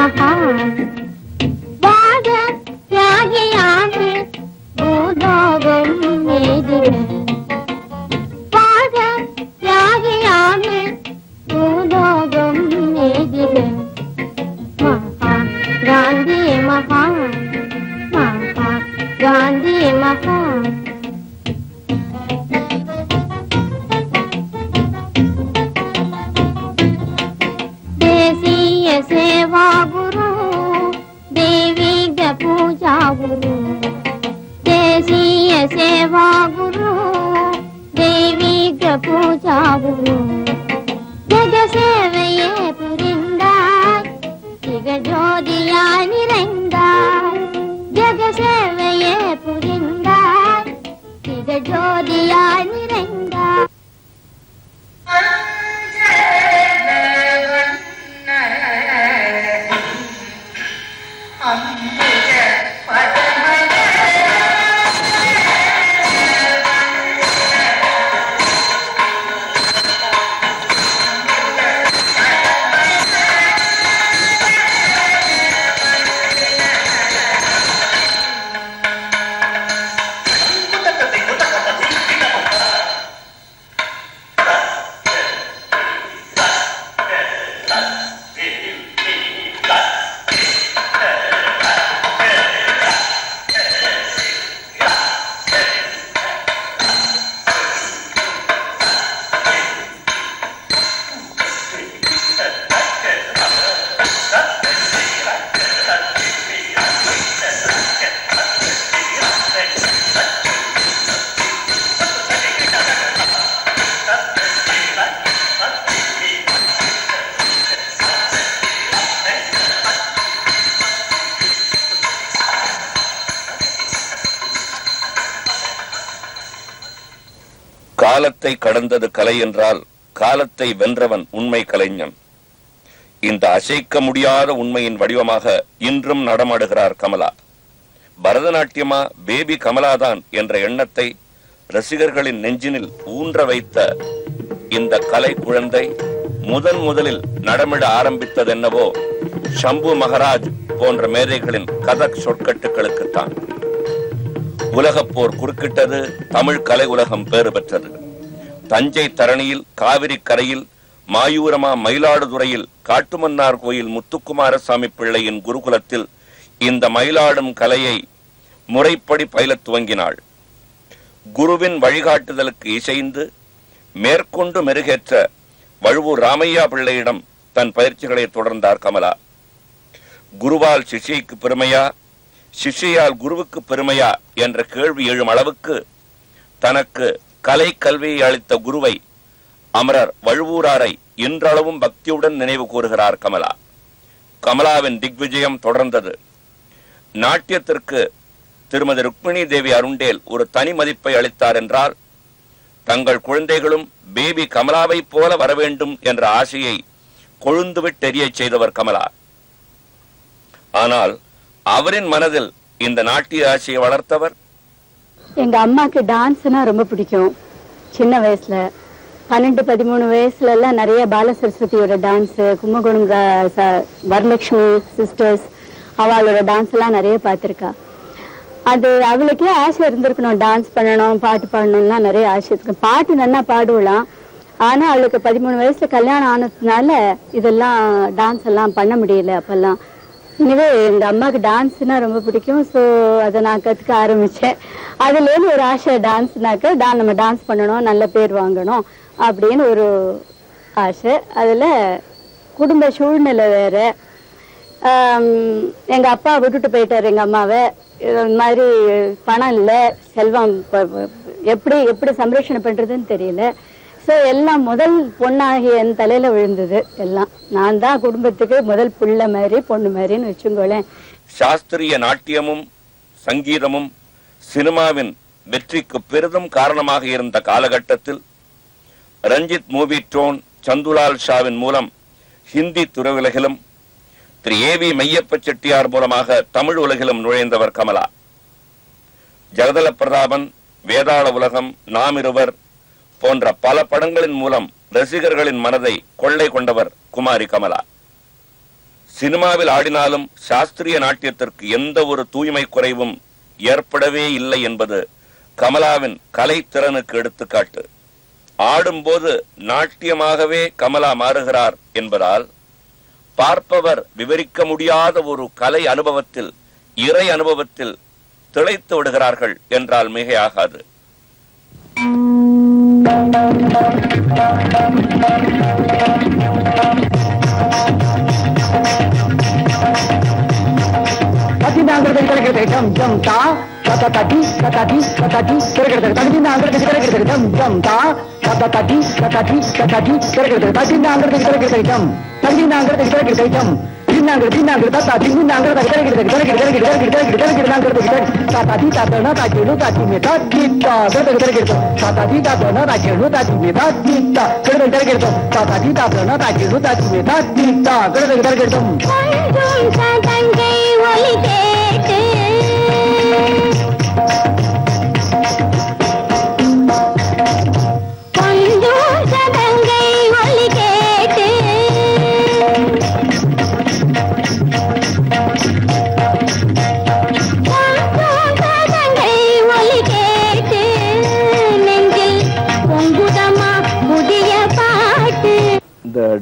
மகான் வாழ தியாகியாகி பூலோகம் மீதிலே வாழ தியாகியாகி பூலோகம் மீதிலே மகான் காந்தி மகான் மகான் காந்தி மகான் सेवा गुरु देवी पूजा गुरु देशीय सेवा गुरु देवी पूजा गुरु जग सेवये पुरिंदाय जग ज्योतिया निरंदाय जग सेवये पुरिंदाय जग ज्योतिया निरंदाय காலத்தை கடந்தது கலை என்றால் காலத்தை வென்றவன் உண்மை கலைஞன். இந்த அசைக்க முடியாத உண்மையின் வடிவமாக இன்றும் நடமாடுகிறார் கமலா. பரதநாட்டியமா பேபி கமலாதான் என்ற எண்ணத்தை ரசிகர்களின் நெஞ்சினில் ஊன்ற வைத்த இந்த கலை குழந்தை முதலில் நடமிட ஆரம்பித்ததென்னவோ சம்பு மகராஜ் போன்ற மேதைகளின் கதக் சொற்கட்டுகளுக்குத்தான். உலகப்போர் குறுக்கிட்டது, தமிழ் கலை உலகம் பேறு பெற்றது. தஞ்சை தரணியில், காவிரி கரையில், மாயூரமா மயிலாடுதுறையில் காட்டுமன்னார் கோயில் முத்துக்குமாரசாமி பிள்ளையின் குருகுலத்தில் இந்த மயிலாடும் கலையை முறைப்படி பயிலத் துவங்கினாள். குருவின் வழிகாட்டுதலுக்கு இசைந்து மேற்கொண்டு மெருகேற்ற வழுவூர் ராமையா பிள்ளையிடம் தன் பயிற்சிகளை தொடர்ந்தார் கமலா. குருவால் சிஷ்யைக்கு பெருமையா, சிஷ்யால் குருவுக்கு பெருமையா என்ற கேள்வி எழும் அளவுக்கு தனக்கு கலை கல்வியை அளித்த குருவை, அமரர் வழுவூராரை இன்றளவும் பக்தியுடன் நினைவு கூறுகிறார் கமலா. கமலாவின் திக்விஜயம் தொடர்ந்தது. நாட்டியத்திற்கு திருமதி ருக்மிணி தேவி அருண்டேல் ஒரு தனி மதிப்பை அளித்தார் என்றால், தங்கள் குழந்தைகளும் பேபி கமலாவை போல வரவேண்டும் என்ற ஆசையை கொழுந்துவிட்டெரிய செய்தவர் கமலா. ஆனால் அவரின் மனதில் இந்த நாட்டிய ஆசையை வளர்த்தவர். எங்க அம்மாக்கு டான்ஸ்னா ரொம்ப பிடிக்கும். சின்ன வயசுல 12-13 வயசுல எல்லாம் நிறைய பால சரஸ்வதியோட டான்ஸ், கும்பகோணம் வரலட்சுமி சிஸ்டர்ஸ் அவளோட டான்ஸ் எல்லாம் நிறைய பார்த்திருக்கா. அது அவளுக்கே ஆசை இருந்திருக்கணும், டான்ஸ் பண்ணணும், பாட்டு பாடணும்லாம் நிறைய ஆசை இருக்கு. பாட்டு நல்லா பாடுவலாம். ஆனா அவளுக்கு 13 வயசுல கல்யாணம் ஆனதுனால இதெல்லாம் டான்ஸ் எல்லாம் பண்ண முடியல அப்பெல்லாம். எனவே எங்க அம்மாவுக்கு டான்ஸ்னா ரொம்ப பிடிக்கும். ஸோ அதை நான் கற்றுக்க ஆரம்பிச்சேன். அதுலேருந்து ஒரு ஆசை, டான்ஸ்னாக்க நம்ம டான்ஸ் பண்ணணும், நல்ல பேர் வாங்கணும் அப்படின்னு ஒரு ஆசை. அதில் குடும்ப சூழ்நிலை வேற. எங்க அப்பா விட்டுட்டு போயிட்டார் எங்க அம்மாவை. இந்த மாதிரி பணம் இல்லை, செல்வம் எப்படி சம்ரட்சணை பண்றதுன்னு தெரியல. ஸோ எல்லாம் முதல் பொண்ணாகி என் தலையில விழுந்தது. எல்லாம் நான் தான் குடும்பத்துக்கு முதல் புள்ள மாதிரி, பொண்ணு மாதிரின்னு வச்சுக்கோளேன். சாஸ்திரிய நாட்டியமும் சங்கீதமும் சினிமாவின் வெற்றிக்கு பெரிதும் காரணமாக இருந்த காலகட்டத்தில் ரஞ்சித் மூவி டோன் சந்துலால் ஷாவின் மூலம் ஹிந்தி துறையுலகிலும், திரு ஏவி மையப்ப செட்டியார் மூலமாக தமிழ் உலகிலும் நுழைந்தவர் கமலா. ஜெகதல பிரதாபன், வேதாள உலகம், நாம் இருவர் போன்ற பல படங்களின் மூலம் ரசிகர்களின் மனதை கொள்ளை கொண்டவர் குமாரி கமலா. சினிமாவில் ஆடினாலும் சாஸ்திரிய நாட்டியத்திற்கு எந்த ஒரு தூய்மை குறைவும் ஏற்படவே இல்லை என்பது கமலாவின் கலை திறனுக்கு எடுத்துக்காட்டு. ஆடும்போது நாட்டியமாகவே கமலா மாறுகிறார் என்பதால் பார்ப்பவர் விவரிக்க முடியாத ஒரு கலை அனுபவத்தில், இறை அனுபவத்தில் திளைத்து விடுகிறார்கள் என்றால் மிகையாகாது.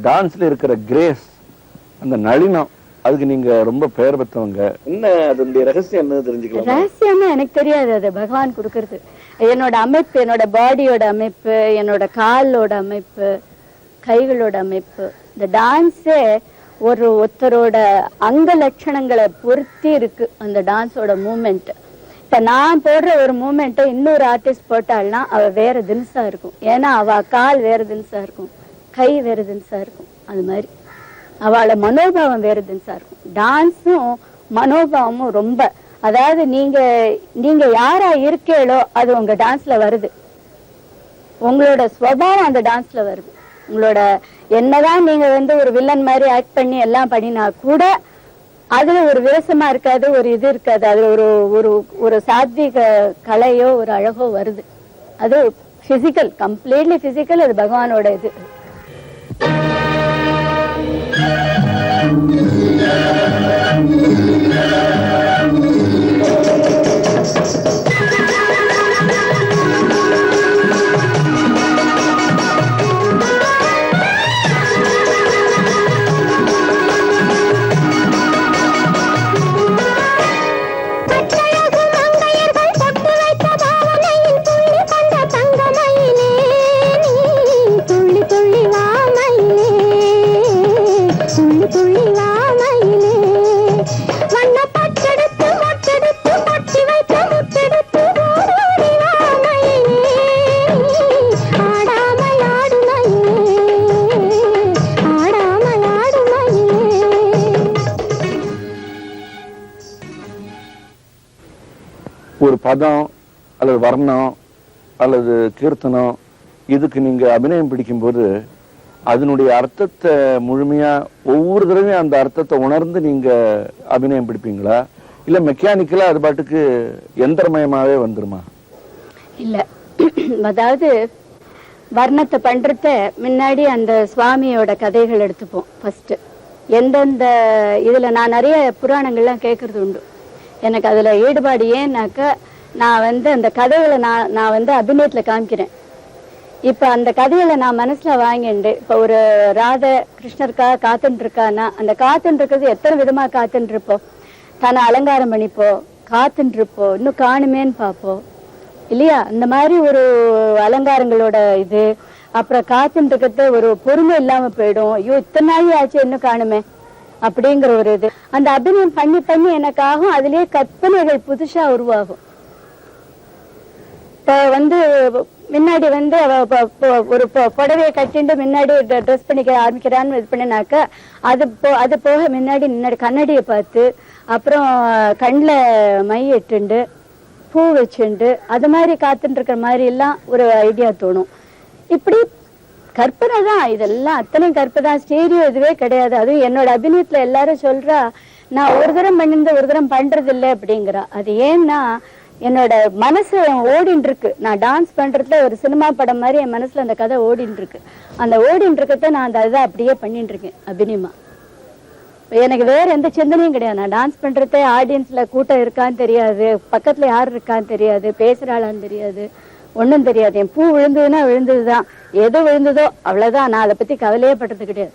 டான்ஸ்ல இருக்கிற கிரேஸ், அந்த நளினம், அதுக்கு நீங்க ரொம்ப பெயர் பெற்றவங்க. என்ன அதனுடைய ரகசியம் என்ன தெரிஞ்சுக்கலாம்? ரகசியமா எனக்கு தெரியாது, அது பகவான் கொடுக்கறது. என்னோட அமைப்பு, என்னோட பாடியோட அமைப்பு, என்னோட காலோட அமைப்பு, கைகளோட அமைப்பு, இந்த டான்ஸே ஒருத்தரோட அங்க லட்சணங்களை பொருத்தி இருக்கு அந்த டான்ஸோட மூமெண்ட். இப்ப நான் போடுற ஒரு மூமெண்ட்டை இன்னொரு ஆர்டிஸ்ட் போட்டாள்னா அவ வேற தினசா இருக்கும். ஏன்னா அவ கால் வேற தினசா இருக்கும், கை வேற தினசா இருக்கும். அது மாதிரி அவளோட மனோபாவம் வேற தினசா இருக்கும். டான்ஸும் மனோபாவமும் ரொம்ப, அதாவது நீங்க யாரா இருக்கீங்களோ அது உங்க டான்ஸ்ல வருது. உங்களோட ஸ்வபாவம் அந்த டான்ஸ்ல வருது. உங்களோட என்னதான் நீங்க ஒரு வில்லன் மாதிரி ஆக்ட் பண்ணி எல்லாம் பண்ணினா கூட அதுல ஒரு விரசமா இருக்காது, ஒரு இது இருக்காது. அதுல ஒரு சாத்விக கலையோ ஒரு அழகோ வருது. அது பிசிக்கல், கம்ப்ளீட்லி பிசிக்கல். அது பகவானோட இது. ஒரு பதம் அல்லது வர்ணம் அல்லது கீர்த்தனம், இதுக்கு நீங்க அபிநயம் பிடிக்கும்போது அதனுடைய அர்த்தத்தை முழுமையா ஒவ்வொரு தடவையும் அந்த அர்த்தத்தை உணர்ந்து நீங்க அபிநயம் பிடிப்பீங்களா, இல்ல மெக்கானிக்கலா அது பாட்டுக்கு எந்திரமயமாவே வந்துருமா? இல்ல, அதாவது வர்ணத்தை பண்றத முன்னாடி அந்த சுவாமியோட கதைகள் எடுத்துப்போம். ஃபர்ஸ்ட் எந்தெந்த இதுல நான் நிறைய புராணங்கள்லாம் கேட்கறது உண்டு. எனக்கு அதுல ஈடுபாடு ஏன்னாக்கா நான் அந்த கதைகளை நான் அபிநயத்துல காமிக்கிறேன். இப்ப அந்த கதைகளை நான் மனசுல வாங்கிண்டு இப்ப ஒரு ராதை கிருஷ்ணருக்கா காத்துட்டு இருக்கான்னா அந்த காத்துட்டு இருக்கிறது எத்தனை விதமா காத்துட்டு இருப்போம். தன்னை அலங்காரம் பண்ணிப்போம், காத்துட்டு இருப்போம், இன்னும் காணுமேன்னு பார்ப்போம் இல்லையா? அந்த மாதிரி ஒரு அலங்காரங்களோட இது. அப்புறம் காத்துட்டு இருக்கிறது ஒரு பொறுமை இல்லாம போயிடும். ஐயோ இத்தனை நாள் ஆச்சு இன்னும் காணுமே அப்படிங்கிற ஒரு இது. அந்த அபிநயம் பண்ணி பண்ணி எனக்காகும். அதுலயே கற்பனைகள் புதுசா உருவாகும். இப்ப முன்னாடி ஒரு புடவையை கட்டிட்டு முன்னாடி ட்ரெஸ் பண்ணிக்க ஆரம்பிக்கிறான்னு இது பண்ணினாக்கா அது போக முன்னாடி கண்ணாடியை பார்த்து அப்புறம் கண்ணில் மை இட்டுண்டு பூ வச்சுண்டு அது மாதிரி காத்துட்டு இருக்கிற மாதிரி எல்லாம் ஒரு ஐடியா தோணும். இப்படி கற்பனை தான் இதெல்லாம், அத்தனையும் கற்பனை தான். ஸ்டீரியோ இதுவே கிடையாது. அதுவும் என்னோட அபிநயத்துல எல்லாரும் சொல்றா நான் ஒரு தரம் பண்ணிருந்த ஒரு தரம் பண்றது இல்லை அப்படிங்கிறா. அது ஏன்னா என்னோட மனசு ஓடின்னு இருக்கு. நான் டான்ஸ் பண்றதுல ஒரு சினிமா படம் மாதிரி என் மனசுல அந்த கதை ஓடின்னு இருக்கு. அந்த ஓடின்னு இருக்கத நான் அந்த இதை அப்படியே பண்ணிட்டு இருக்கேன் அபிநயமா. எனக்கு வேற எந்த சிந்தனையும் கிடையாது. நான் டான்ஸ் பண்றதே ஆடியன்ஸ்ல கூட்டம் இருக்கான்னு தெரியாது, பக்கத்துல யார் இருக்கான்னு தெரியாது, பேசுறாளான்னு தெரியாது, ஒன்றும் தெரியாது. என் பூ விழுந்ததுன்னா விழுந்ததுதான், எது விழுந்ததோ அவ்வளவுதான். நான் அதை பத்தி கவலையே பட்டது கிடையாது.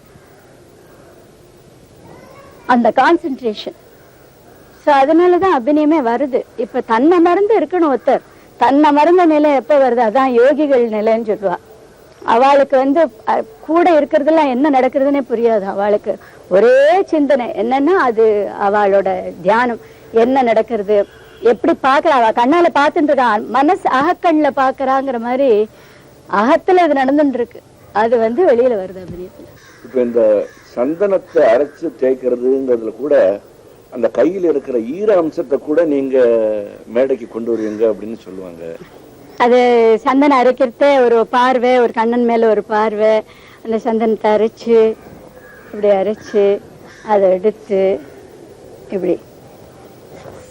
அந்த கான்சென்ட்ரேஷன். ஸோ அதனாலதான் அபிநயமே வருது. இப்ப தன்னை மறந்து இருக்கணும் ஒருத்தர். தன்னை மறந்த நிலை எப்ப வருது, அதான் யோகிகள் நிலைன்னு சொல்லுவா. அவளுக்கு கூட இருக்கிறதுலாம் என்ன நடக்கிறதுனே புரியாது. அவளுக்கு ஒரே சிந்தனை என்னன்னா, அது அவளோட தியானம். என்ன நடக்கிறது, எப்படி பாக்குறா, அவ கண்ணால பாத்துட்டு இருக்கான், மனசு அகக்கண்ல பாக்குறாங்கிற மாதிரி அகத்துல இது நடந்துட்டு இருக்கு. அது வெளியில வருது அபிநயத்துல. இப்ப இந்த சந்தனத்தை அரைச்சு தேய்க்கிறதுங்கிறதுல கூட அந்த கையில் இருக்கிற ஈர அம்சத்தை கூட நீங்க மேடைக்கு கொண்டு வருவீங்க அப்படின்னு சொல்லுவாங்க. அது சந்தனம் அரைக்கிறதே ஒரு பார்வை, ஒரு கண்ணன் மேல ஒரு பார்வை. அந்த சந்தனத்தை அரைச்சு இப்படி அரைச்சு அதை எடுத்து இப்படி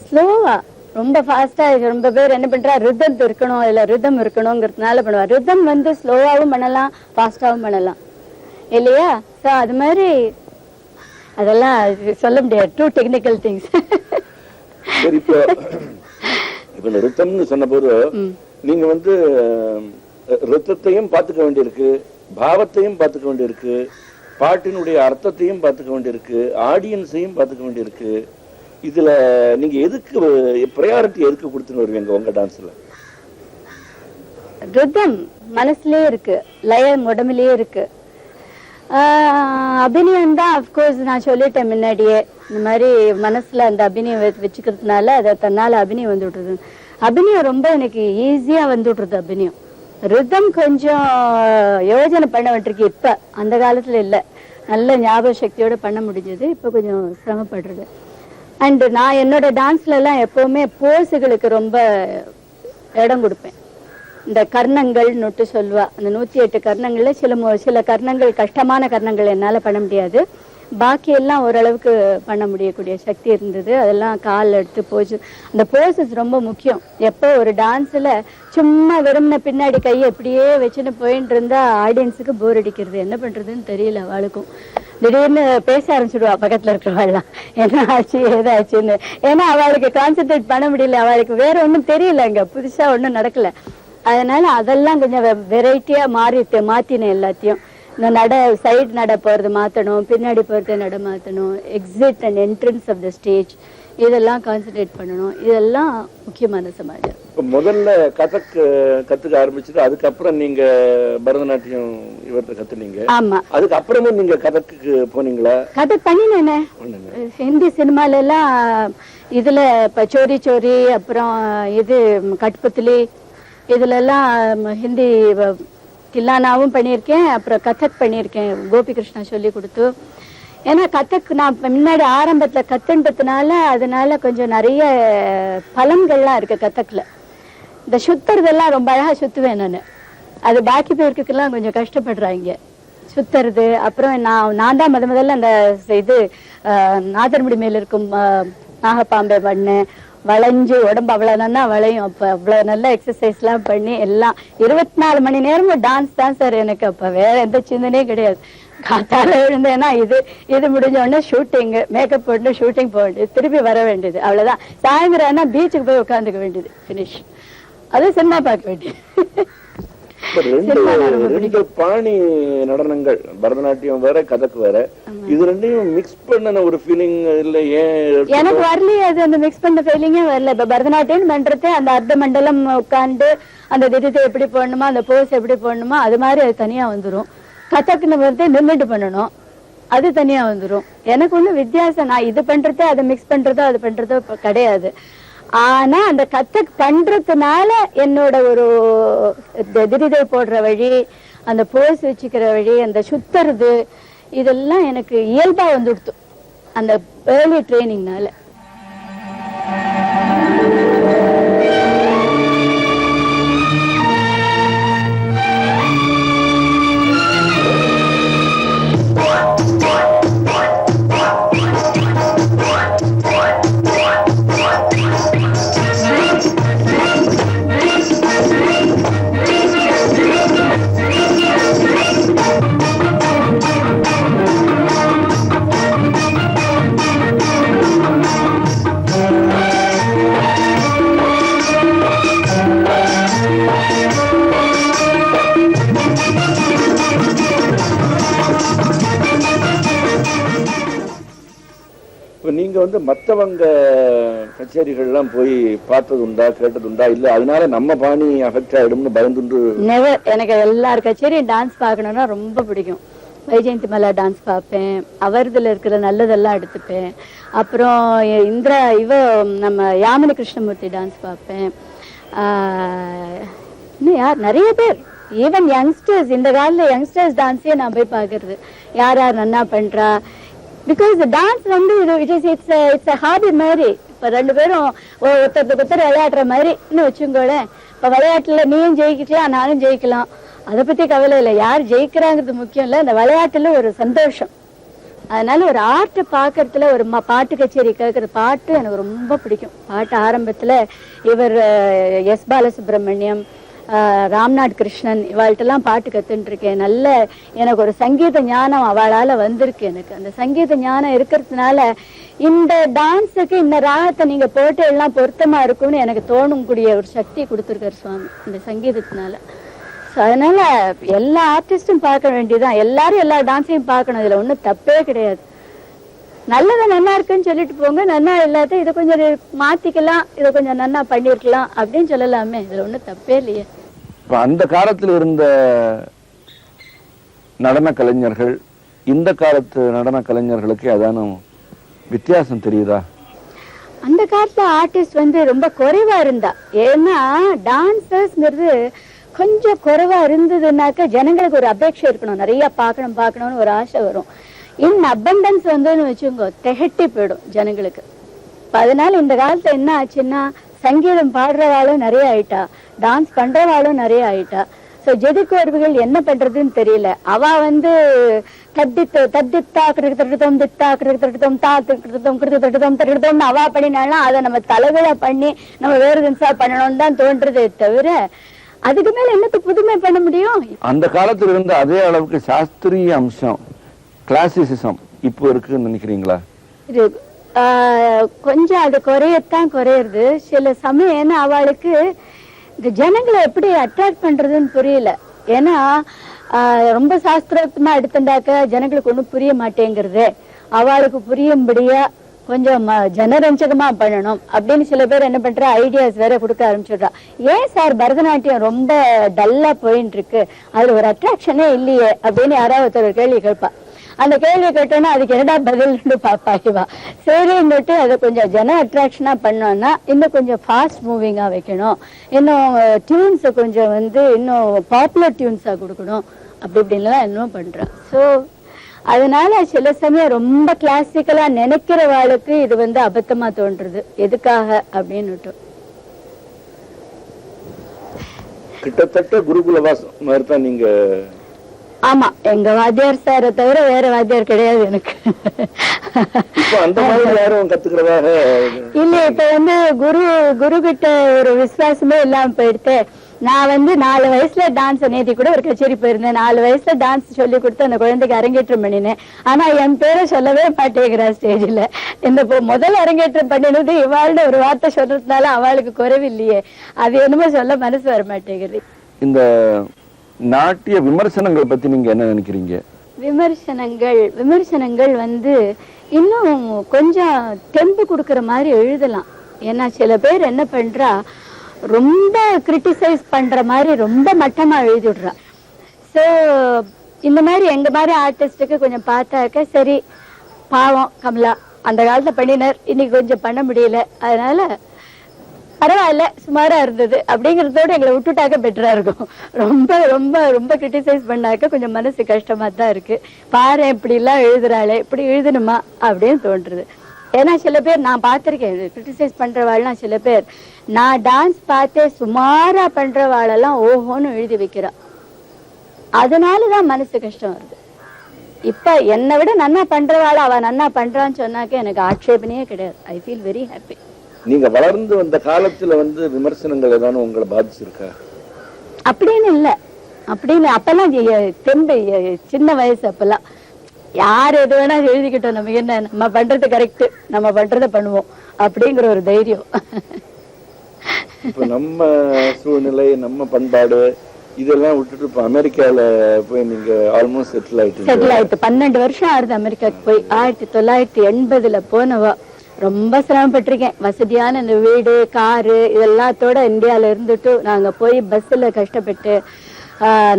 ஸ்லோவா, ரொம்ப ஃபாஸ்டா. ரொம்ப பேர் என்ன பண்றா, ரிதம் இருக்கணும், இல்ல ரிதம் இருக்கணுங்கிறதுனால பண்ணுவா. ரிதம் ஸ்லோவாவும் பண்ணலாம், ஃபாஸ்டாவும் பண்ணலாம் இல்லையா? ஸோ அது மாதிரி அதெல்லாம் சொல்ல முடியாது, டூ டெக்னிக்கல் திங்ஸ். சரி, இப்போ இந்த ரிதம்னு சொன்ன போது நீங்க ரிதத்தையும் பார்த்துக்க வேண்டியிருக்கு, பாவத்தையும் பார்த்துக்க வேண்டியிருக்கு, பாட்டினுடைய அர்த்தத்தையும் பார்த்துக்க வேண்டியிருக்கு, ஆடியன்ஸையும் பார்த்துக்க வேண்டியிருக்கு. இதுல நீங்க எதுக்கு ப்ரையாரிட்டி எதுக்கு கொடுத்துன்னு வருவீங்க உங்க டான்ஸ்ல? ரிதம் மனசுலயே இருக்கு, லயம் உடம்புலயே இருக்கு. அபிநயம் தான் அப்கோர்ஸ் நான் சொல்லிட்டேன் முன்னாடியே, இந்த மாதிரி மனசுல அந்த அபிநயம் வச்சுக்கிறதுனால அதை தன்னால அபிநயம் விட்டுருது. அபிநயம் ரொம்ப எனக்கு ஈஸியா விட்டுருது அபிநயம். ரிதம் கொஞ்சம் யோஜனை பண்ண வேண்டியிருக்கு இப்ப, அந்த காலத்துல இல்ல. நல்ல ஞாபக சக்தியோட பண்ண முடிஞ்சது, இப்ப கொஞ்சம் சிரமப்படுறது. அண்ட் நான் என்னோட டான்ஸ்ல எல்லாம் எப்பவுமே போஸுகளுக்கு ரொம்ப இடம் கொடுப்பேன். இந்த கர்ணங்கள் நொட்டு சொல்லுவா, அந்த 108 கர்ணங்கள்ல சில கர்ணங்கள், கஷ்டமான கர்ணங்கள் என்னால பண்ண முடியாது, பாக்கி எல்லாம் ஓரளவுக்கு பண்ண முடியக்கூடிய சக்தி இருந்தது. அதெல்லாம் கால் எடுத்து போச்சு. அந்த போசஸ் ரொம்ப முக்கியம். எப்போ ஒரு டான்ஸ்ல சும்மா விரும்பின பின்னாடி கையை எப்படியே வச்சுன்னு போயிட்டு இருந்தா ஆடியன்ஸுக்கு போர் அடிக்கிறது, என்ன பண்றதுன்னு தெரியல அவளுக்கும். திடீர்னு பேச ஆரம்பிச்சிடுவா பக்கத்துல இருக்கிறவாள்லாம், என்ன ஆச்சு ஏதாச்சுன்னு. ஏன்னா அவளுக்கு கான்சென்ட்ரேட் பண்ண முடியல, அவளுக்கு வேற ஒன்றும் தெரியல, இங்க புதுசா ஒன்றும் நடக்கல. அதனால அதெல்லாம் கொஞ்சம் வெரைட்டியா மாத்தினேன் எல்லாத்தையும். இந்த சைடு நட போறது மாத்தணும், பின்னாடி போறது நட மாத்தணும், exit and entrance of the stage, இதெல்லாம் கான்சென்ட்ரேட் பண்ணணும். இதெல்லாம் முக்கியமான சமாஜம். முதல்ல கதக் கத்துக்க ஆரம்பிச்சுட்டு அதுக்கப்புறம் நீங்க பரதநாட்டியம் இவர்கிட்ட கத்துனீங்க. ஆமா, அதுக்கப்புறமும் நீங்க கதக்கு போனீங்களா? கதக் பண்ணினேனே. ஹிந்தி சினிமால எல்லாம் இதுல இப்ப சோரி சோரி, அப்புறம் இது கட்புத்லி, இதுல எல்லாம் ஹிந்தி தில்லானாவும் பண்ணியிருக்கேன், அப்புறம் கதக் பண்ணியிருக்கேன், கோபி கிருஷ்ணா சொல்லி கொடுத்து. ஏன்னா கதக் நான் முன்னாடி ஆரம்பத்துல கத்துன்றதுனால அதனால கொஞ்சம் நிறைய பலன்கள்லாம் இருக்கு கதக்ல. இந்த சுத்துறதெல்லாம் ரொம்ப அழகா சுத்துவேன் நான். அது பாக்கி பேருக்குலாம் கொஞ்சம் கஷ்டப்படுறாங்க சுத்துறது. அப்புறம் நான் தான் முதல்ல அந்த இது நாதர்முடி மேல இருக்கும் நாகப்பாம்பை பண்ணேன், வளைஞ்சு உடம்பு அவ்வளவு நல்லா வளையும். அப்ப அவ்வளவு நல்ல எக்ஸசைஸ் எல்லாம் பண்ணி எல்லாம் 24 மணி நேரமும் டான்ஸ் தான் சார் எனக்கு. அப்ப வேற எந்த சிந்தனையும் கிடையாது. காத்தால எழுந்தேன்னா இது முடிஞ்ச உடனே ஷூட்டிங், மேக்கப் போட்டு ஷூட்டிங் போக வேண்டியது, திருப்பி வர வேண்டியது, அவ்வளவுதான். சாயந்தரம்னா பீச்சுக்கு போய் உட்காந்துக்க வேண்டியது, பினிஷ். அது சினிமா பார்க்க வேண்டியது. ரெண்டு பாணி நடனங்கள், பரதநாட்டியம் வேற கதக் வேற, இது ரெண்டையும் மிக்ஸ் பண்ண ஒரு ஃபீலிங் இல்ல? ஏன் எனக்கு வரலையே அது, அந்த மிக்ஸ் பண்ண ஃபீலிங்கே வரல. இப்ப பரதநாட்டியம் பண்றது அந்த அர்த்த மண்டலம் உட்காந்து அந்த திட்டத்தை எப்படி போடணுமோ, அந்த போஸ் எப்படி போடணுமோ, அது மாதிரி அது தனியா வந்துரும். கதக்குன்னு வந்து நின்றுட்டு பண்ணணும், அது தனியா வந்துரும். எனக்கு ஒண்ணும் வித்தியாசம், நான் இது பண்றதோ அதை மிக்ஸ் பண்றதோ அது பண்றதோ கிடையாது. ஆனா அந்த கதக் பண்றதுனால என்னோட ஒரு திரிதை போடுற வழி, அந்த போஸ் வச்சுக்கிற வழி, அந்த சுத்துறது, இதெல்லாம் எனக்கு இயல்பா வந்துடுத்து அந்த ஏர்லி ட்ரைனிங்னால. வந்து மத்தவங்க கச்சேரிகள்லாம் போய் பார்த்தது உண்டா, கேட்டது உண்டா? இல்ல அதனால நம்ம பாணி அஃபெக்ட் ஆயிடும்னு பயந்துண்டு? நெவர். எனக்கு எல்லார் கச்சேரியும் டான்ஸ் பார்க்கணும்னா ரொம்ப பிடிக்கும். வைஜெயந்தி மலா டான்ஸ் பார்ப்பேன், அவர்துல இருக்கிற நல்லதெல்லாம் எடுத்துப்பேன். அப்புறம் நம்ம யாமினி கிருஷ்ணமூர்த்தி டான்ஸ் பார்ப்பேன். இன்னும் யார் நிறைய பேர், ஈவன் யங்ஸ்டர்ஸ், இந்த காலத்துல யங்ஸ்டர்ஸ் டான்ஸே நான் போய் பார்க்கறது, யார் யார் நன்னா பண்றா. பிகாஸ் டான்ஸ் வந்து இட்ஸ் ஹாபி மாதிரி. இப்ப ரெண்டு பேரும் ஒருத்தர் விளையாடுற மாதிரின்னு வச்சுக்கோளேன். இப்ப விளையாட்டுல நீயும் ஜெயிக்கலாம், நானும் ஜெயிக்கலாம், அதை பத்தி கவலை இல்லை. யார் ஜெயிக்கிறாங்கிறது முக்கியம் இல்ல, இந்த விளையாட்டுல ஒரு சந்தோஷம். அதனால ஒரு ஆர்ட் பாக்குறதுல, ஒரு பாட்டு கச்சேரி கேட்கறது, பாட்டு எனக்கு ரொம்ப பிடிக்கும். பாட்டு ஆரம்பத்துல இவர் எஸ் பாலசுப்ரமணியம், ராம்நாத் கிருஷ்ணன் இவாள்கிட்டலாம் பாட்டு கத்துட்டு இருக்கேன். நல்ல எனக்கு ஒரு சங்கீத ஞானம் அவளால வந்திருக்கு. எனக்கு அந்த சங்கீத ஞானம் இருக்கிறதுனால இந்த டான்ஸுக்கு இந்த ராகத்தை நீங்க போட்டு எல்லாம் பொருத்தமா இருக்கும்னு எனக்கு தோணக்கூடிய ஒரு சக்தி கொடுத்துருக்காரு சுவாமி இந்த சங்கீதத்தினால. அதனால எல்லா ஆர்டிஸ்டும் பார்க்க வேண்டியதுதான், எல்லாரும் எல்லா டான்ஸையும் பார்க்கணும். இதுல ஒன்றும் தப்பே கிடையாது. நல்லதை நன்னா இருக்குன்னு சொல்லிட்டு போங்க, நன்னா இல்லாத இதை கொஞ்சம் மாத்திக்கலாம், இதை கொஞ்சம் நன்னா பண்ணிருக்கலாம் அப்படின்னு சொல்லலாமே, இதுல ஒன்றும் தப்பே இல்லையே. அந்த காலத்துல இருந்த நடன கலைஞர்கள் இந்த காலத்து நடன கலைஞர்களுக்கு அதான வித்தியாசம் தெரியுதா? அந்த காலத்துல ஆர்டிஸ்ட் வந்து ரொம்ப குறைவா இருந்தா. ஏன்னா டான்சர்ஸ்ங்கிறது கொஞ்சம் குறைவா இருந்ததுன்னாக்க ஜனங்களுக்கு ஒரு அபேட்சை இருக்கணும், நிறைய பார்க்கணும்னு ஒரு ஆசை வரும். இன் அபண்டன்ஸ் வந்துன்னு வச்சுக்கோங்க, திகட்டி போயிடும் ஜனங்களுக்கு. அதனால இந்த காலத்துல என்ன ஆச்சுன்னா, சங்கீதம் பாடுறவாளும் நிறைய ஆயிட்டா, டான்ஸ் பண்றவாளும் நிறைய ஆயிட்டா. சோ ஜெதிக்குவர்கள் என்ன பண்றதுன்னு தெரியல. அவ வந்து அவா பண்ணினாலும் அதை நம்ம தலைவிழா பண்ணி நம்ம வேற தினசா பண்ணணும்னு தான் தோன்றதே தவிர அதுக்கு மேல என்னத்துக்கு புதுமை பண்ண முடியும்? அந்த காலத்துல இருந்த அதே அளவுக்கு சாஸ்திரிய அம்சம், கிளாசிசிசம் இப்போ இருக்குன்னு நினைக்கிறீங்களா? கொஞ்சம் அது குறையத்தான் குறையுது சில சமயம். ஏன்னா அவளுக்கு இந்த ஜனங்களை எப்படி அட்ராக்ட் பண்றதுன்னு புரியல. ஏன்னா ரொம்ப சாஸ்திரமா எடுத்துட்டாக்க ஜனங்களுக்கு ஒண்ணும் புரிய மாட்டேங்கிறது. அவளுக்கு புரியும்படியா கொஞ்சம் ஜனரஞ்சகமா பண்ணணும் அப்படின்னு சில பேர் என்ன பண்ற ஐடியாஸ் வேற கொடுக்க ஆரம்பிச்சிடுறா. ஏன் சார் பரதநாட்டியம் ரொம்ப டல்லா போயின்னு இருக்கு, அதுல ஒரு அட்ராக்ஷனே இல்லையே அப்படின்னு யாராவது ஒரு கேள்வி கேட்பா. அந்த கேள்வி கேட்டோன்னா அதுக்கு என்னடா பதில்னு பாப்பா இவா. சரின்னுட்டு அதை கொஞ்சம் ஜன அட்ராக்ஷனா பண்ணோம்னா இன்னும் கொஞ்சம் ஃபாஸ்ட் மூவிங்கா வைக்கணும், இன்னும் டியூன்ஸை கொஞ்சம் வந்து இன்னும் பாப்புலர் டியூன்ஸா கொடுக்கணும், அப்படி இப்படின்லாம் இன்னும் பண்றான். ஸோ அதனால சில சமயம் ரொம்ப கிளாசிக்கலா நினைக்கிறவாளுக்கு இது வந்து அபத்தமா தோன்றுறது. எதுக்காக அப்படின்னுட்டு கிட்டத்தட்ட குருகுல வாசம் மாதிரி தான் நீங்க. ஆமா, எங்க வாத்தியார் சாரை தவிர வேற வாத்தியார் கிடையாது எனக்கு. அந்த மாதிரி யாரும் கத்துக்கிறதாக இல்ல. இப்ப வந்து குரு கிட்ட ஒரு விசுவாசமே இல்லாம போயிடுத்து. நான் வந்து 4 வயசுல டான்ஸ், நேத்தி கூட ஒரு கச்சேரி போயிருந்தேன், 4 வயசுல டான்ஸ் சொல்லி கொடுத்து அந்த குழந்தைக்கு அரங்கேற்றம் பண்ணினேன். ஆனா என் பேரை சொல்லவே மாட்டேங்கிறா ஸ்டேஜ்ல. இந்த முதல் அரங்கேற்றம் பண்ணினது இவாள்னு ஒரு வார்த்தை சொல்றதுனால அவளுக்கு குறைவில்லையே, அது என்னமோ சொல்ல மனசு வர மாட்டேங்குது. இந்த நாட்டிய விமர்சனங்கள் பத்தி நீங்க என்ன நினைக்கிறீங்க? விமர்சனங்கள் வந்து இன்னும் கொஞ்சம் தெம்பு கொடுக்கற மாதிரி எழுதலாம். ஏன்னா சில பேர் என்ன பண்றா, ரொம்ப கிரிட்டிசைஸ் பண்ற மாதிரி ரொம்ப மட்டமா எழுதிடுறா. சோ இந்த மாதிரி எங்க மாதிரி ஆர்டிஸ்டுக்கு கொஞ்சம் பார்த்தாக்க சரி, பாவம் கமலா அந்த காலத்துல பண்ணினார், இன்னைக்கு கொஞ்சம் பண்ண முடியல, அதனால பரவாயில்ல சுமாரா இருந்தது அப்படிங்கறதோட எங்களை விட்டுட்டாக்க பெட்டரா இருக்கும். ரொம்ப ரொம்ப ரொம்ப கிரிட்டிசைஸ் பண்ணாக்க கொஞ்சம் மனசு கஷ்டமா தான் இருக்கு. பாரு இப்படி எல்லாம் எழுதுறாளே, இப்படி எழுதணுமா அப்படின்னு தோன்றுறது. ஏன்னா சில பேர் நான் பார்த்திருக்கேன் கிரிட்டிசைஸ் பண்றவாள்லாம், சில பேர் நான் டான்ஸ் பார்த்தே சுமாரா பண்றவாளெல்லாம் ஓஹோன்னு எழுதி வைக்கிறா. அதனாலதான் மனசு கஷ்டம் வருது. இப்ப என்னை விட நன்னா பண்றவாள அவ நன்னா பண்றான்னு சொன்னாக்க எனக்கு ஆட்சேபனையே கிடையாது. I feel very happy. நீங்க வளர்ந்து வந்த காலத்துல வந்து விமர்சனங்கள் ஏதாவது உங்களை பாதிச்சிருக்கா? அப்படின்னு இல்ல, அப்படின்னு அப்பெல்லாம் தெம்பு சின்ன வயசு, அப்பெல்லாம் யார் எது வேணா எழுதிக்கிட்டோம், நமக்கு என்ன, நம்ம பண்றது கரெக்ட், நம்ம பண்றத பண்ணுவோம் அப்படிங்கிற ஒரு தைரியம். இப்ப நம்ம சூழ்நிலை, நம்ம பண்பாடு இதெல்லாம் விட்டுட்டு இப்ப அமெரிக்கால போய் நீங்க ஆல்மோஸ்ட் செட்டில் ஆயிட்டு 12 வருஷம் ஆகுது அமெரிக்காவுக்கு போய். 1980 போனவா. ரொம்ப சிரமப்பட்டிருக்கேன். வசதியான இந்த வீடு காரு இதெல்லாத்தோட இந்தியால இருந்துட்டு நாங்க போய் பஸ்ல கஷ்டப்பட்டு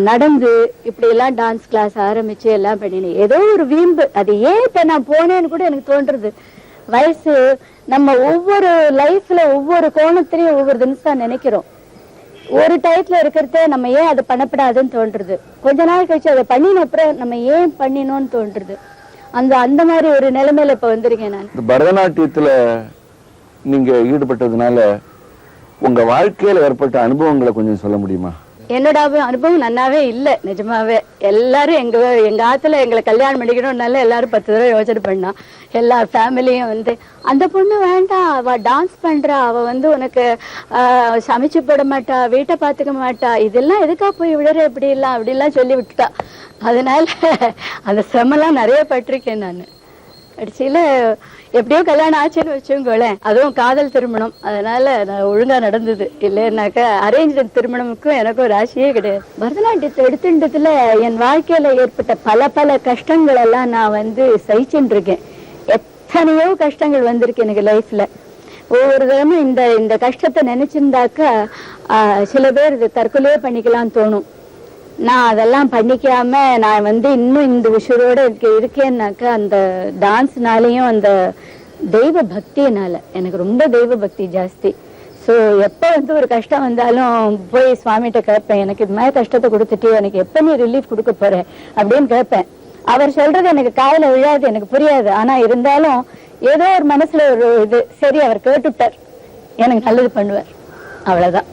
நடந்து இப்படி எல்லாம் டான்ஸ் கிளாஸ் ஆரம்பிச்சு எல்லாம் பண்ணினேன். ஏதோ ஒரு வீம்பு, அது ஏன் இப்ப நான் போனேன்னு கூட எனக்கு தோன்றுறது. வயசு நம்ம ஒவ்வொரு லைஃப்ல ஒவ்வொரு கோணத்திலையும் ஒவ்வொரு தினசம் நினைக்கிறோம். ஒரு டயத்துல இருக்கிறத நம்ம ஏன் அதை பண்ணப்படாதுன்னு தோன்றுறது. கொஞ்ச நாள் கழிச்சு அதை பண்ணின அப்புறம் நம்ம ஏன் பண்ணினோம்னு தோன்றுறது. அந்த மாதிரி ஒரு நிலைமையில இப்ப வந்திருக்கேன் நான். பரதநாட்டியத்துல நீங்க ஈடுபட்டதுனால உங்க வாழ்க்கையில ஏற்பட்ட அனுபவங்களை கொஞ்சம் சொல்ல முடியுமா? என்னோட அனுபவம் நன்னாவே இல்லை நிஜமாவே. எல்லாரும் எங்க ஆத்துல எங்களை கல்யாணம் பண்ணிக்கணும்னால எல்லாரும் 10 தடவை யோசனை பண்ணா. எல்லா ஃபேமிலியும் வந்து அந்த பொண்ணு வேண்டாம், அவ டான்ஸ் பண்றா, அவ வந்து உனக்கு சமைச்சு போட மாட்டா, வீட்டை பாத்துக்க மாட்டா, இதெல்லாம் எதுக்கா போய் விடுற அப்படிலாம் சொல்லி விட்டுட்டா. அதனால அந்த சிரமெல்லாம் நிறைய பட்டிருக்கேன் நான். கடைசியில எப்படியோ கல்யாணம் ஆச்சுன்னு வச்சுங்களேன், அதுவும் காதல் திருமணம். அதனால நான் ஒழுங்கா நடந்தது. இல்லைன்னாக்கா அரேஞ்ச் திருமணமுக்கும் எனக்கும் ராசியே கிடையாது. பரதநாட்டியத்தை எடுத்துட்டதுல என் வாழ்க்கையில ஏற்பட்ட பல கஷ்டங்கள் எல்லாம் நான் வந்து சகிச்சுட்டு இருக்கேன். எத்தனையோ கஷ்டங்கள் வந்திருக்கு எனக்கு லைஃப்ல. ஒவ்வொரு தடமும் இந்த கஷ்டத்தை நினைச்சிருந்தாக்கா சில பேர் இது தற்கொலையே பண்ணிக்கலாம்னு தோணும். நான் அதெல்லாம் பண்ணிக்காம நான் வந்து இன்னும் இந்த உஷரோட இருக்கேன்னாக்கா அந்த டான்ஸ்னாலையும் அந்த தெய்வ பக்தியினால. எனக்கு ரொம்ப தெய்வ பக்தி ஜாஸ்தி. ஸோ எப்போ வந்து ஒரு கஷ்டம் வந்தாலும் போய் சுவாமிகிட்ட கேட்பேன், எனக்கு இது மாதிரி கஷ்டத்தை கொடுத்துட்டு எனக்கு எப்போ நீ ரிலீஃப் கொடுக்க போறேன் அப்படின்னு கேட்பேன். அவர் சொல்றது எனக்கு காதுல விழாது, எனக்கு புரியாது. ஆனா இருந்தாலும் ஏதோ ஒரு மனசுல ஒரு இது, சரி அவர் கேட்டுட்டார், எனக்கு நல்லது பண்ணுவார், அவ்வளவுதான்.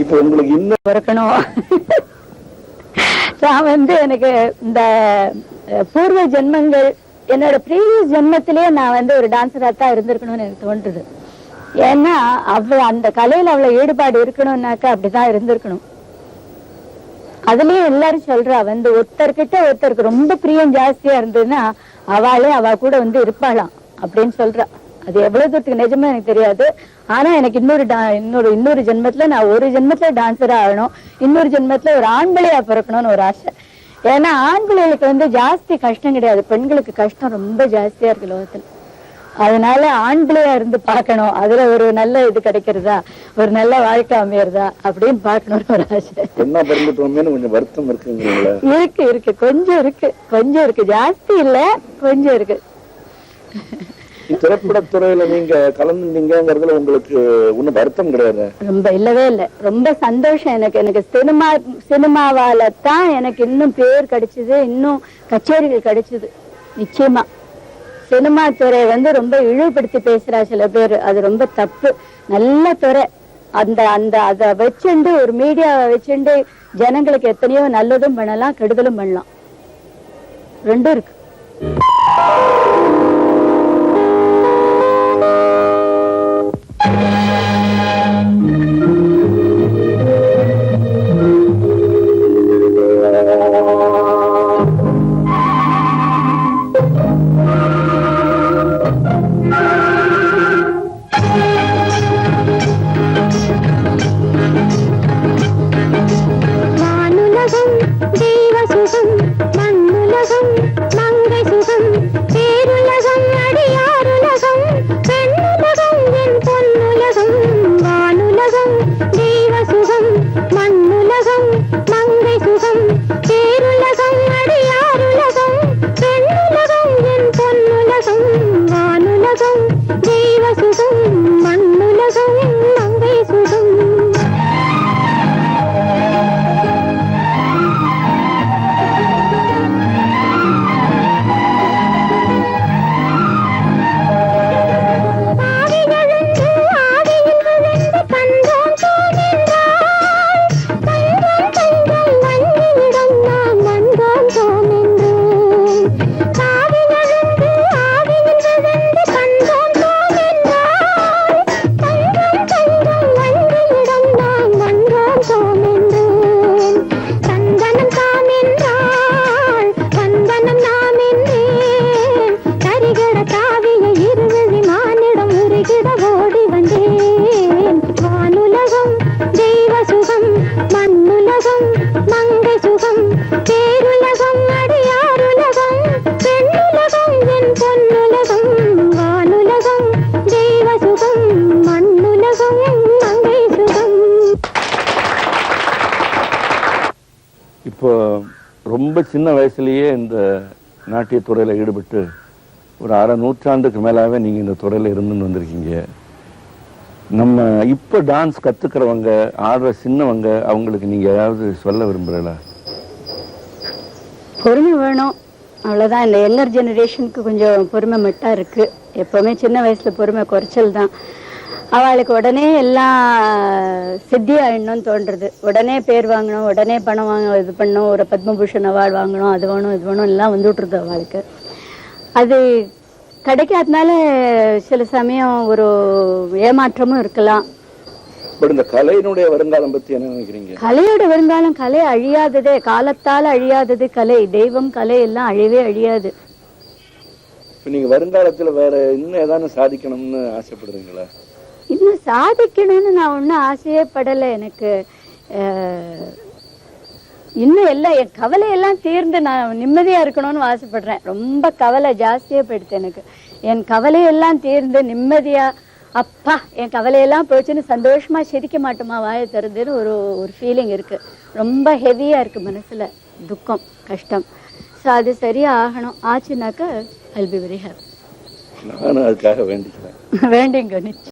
இப்ப உங்களுக்கு இன்னும் பிறக்கணும். நான் வந்து எனக்கு இந்த பூர்வ ஜென்மங்கள், என்னோட ப்ரீவியஸ் ஜென்மத்திலேயே நான் வந்து ஒரு டான்ஸரா தான் இருந்திருக்கணும்னு எனக்கு தோன்றுது. ஏன்னா அந்த கலையில அவ்வளவு ஈடுபாடு இருக்கணும்னாக்கா அப்படிதான் இருந்திருக்கணும். அதுலயும் எல்லாரும் சொல்றா வந்து ஒருத்தர்கிட்ட ஒருத்தருக்கு ரொம்ப பிரியம் ஜாஸ்தியா இருந்ததுன்னா அவ கூட வந்து இருப்பாளாம் அப்படின்னு சொல்றா. அது எவ்வளவு தூரத்துக்கு நிஜமா எனக்கு தெரியாது. ஆனா எனக்கு இன்னொரு ஜென்மத்துல நான் ஒரு ஜென்மத்துல டான்ஸரா ஆகணும், இன்னொரு ஜென்மத்துல ஒரு ஆண் பிள்ளையா பிறக்கணும்னு ஒரு ஆசை. ஏன்னா ஆண் பிள்ளைகளுக்கு வந்து ஜாஸ்தி கஷ்டம் கிடையாது, பெண்களுக்கு கஷ்டம் ரொம்ப ஜாஸ்தியா இருக்கு லோகத்துல. அதனால ஆண் பிள்ளையா இருந்து பார்க்கணும், அதுல ஒரு நல்ல இது கிடைக்கிறதா, ஒரு நல்ல வாழ்க்கை அமையறதா அப்படின்னு பார்க்கணும்னு ஒரு ஆசை. என்ன பிறந்துட்டோமேன்னு கொஞ்சம் வருத்தம் இருக்குங்களா? இருக்கு கொஞ்சம் இருக்கு, ஜாஸ்தி இல்ல, கொஞ்சம் இருக்கு. திரைப்படத்துறையில நீங்க கலந்துட்டீங்கிறதுல உங்களுக்கு ஒன்னும் வருத்தம் கிடையாது? ரொம்ப இல்லவே இல்ல, ரொம்ப சந்தோஷம் எனக்கு. எனக்கு சினிமாவால தான் எனக்கு இன்னும் பேர் கிடைச்சது, இன்னும் கச்சேரிகள் கிடைச்சது. நிச்சயமா சினிமா துறை வந்து ரொம்ப இழிவுபடுத்தி பேசுறா சில பேர், அது ரொம்ப தப்பு. நல்ல துறை. அதை வச்சுண்டு ஒரு மீடியாவை வச்சுண்டு ஜனங்களுக்கு எத்தனையோ நல்லதும் பண்ணலாம், கெடுதலும் பண்ணலாம், ரெண்டும் இருக்கு. பேருலகம் அடியாருலகம் பெண்ணுலகம் என் பொன்னுலகம் இப்போ ரொம்ப சின்ன வயசுலயே இந்த நாட்டியத்துறையில ஈடுபட்டு ஒரு அரை நூற்றாண்டுக்கு மேலாவே நீங்க இந்த துறையில இருந்துன்னு வந்திருக்கீங்க. நம்ம இப்ப டான்ஸ் கத்துக்கிறவங்க, ஆடுற சின்னவங்க, அவங்களுக்கு நீங்க ஏதாவது சொல்ல விரும்புறீங்களா? பொறுமை வேணும், அவ்வளவுதான். இந்த யங்கர் ஜெனரேஷனுக்கு கொஞ்சம் பொறுமை மட்டும் இருக்கு. எப்பவுமே சின்ன வயசுல பொறுமை குறைச்சல் தான். அவளுக்கு உடனே எல்லாம் சித்தி ஆயிடணும்னு தோன்றது. உடனே பேர் வாங்கணும், உடனே பணம் இது பண்ணணும், ஒரு பத்மபூஷன் அவார்டு வாங்கணும், அது வேணும் இது வேணும் எல்லாம் வந்துட்டுருது அவளுக்கு. அது கிடைக்காதனால சில சமயம் ஒரு ஏமாற்றமும் இருக்கலாம். இந்த கலையினுடைய வருங்காலம் பத்தி என்ன நினைக்கிறீங்க? கலையோட வருங்காலம், கலை அழியாததே, காலத்தால் அழியாதது கலை. தெய்வம் கலை எல்லாம் அழியவே அழியாது. நீங்க வருங்காலத்துல வேற இன்னும் ஏதாவது சாதிக்கணும்னு ஆசைப்படுறீங்களா? இன்னும் சாதிக்கணும்னு நான் ஒன்னும் ஆசையே படலை. எனக்கு இன்னும் எல்லாம் என் கவலையெல்லாம் தீர்ந்து நான் நிம்மதியா இருக்கணும்னு ஆசைப்படுறேன். ரொம்ப கவலை ஜாஸ்தியா போயிடுது எனக்கு. என் கவலையெல்லாம் தீர்ந்து நிம்மதியா, அப்பா என் கவலையெல்லாம் போச்சுன்னு சந்தோஷமா சிரிக்க மாட்டோமா வாயை திறந்துன்னு ஒரு ஃபீலிங் இருக்கு. ரொம்ப ஹெவியா இருக்கு மனசுல, துக்கம் கஷ்டம். ஸோ அது சரியா ஆகணும். ஆச்சுனாக்கா I will be very happy. நானும் அதுக்காக வேண்டிக்கிறேன். வேண்டிங்க.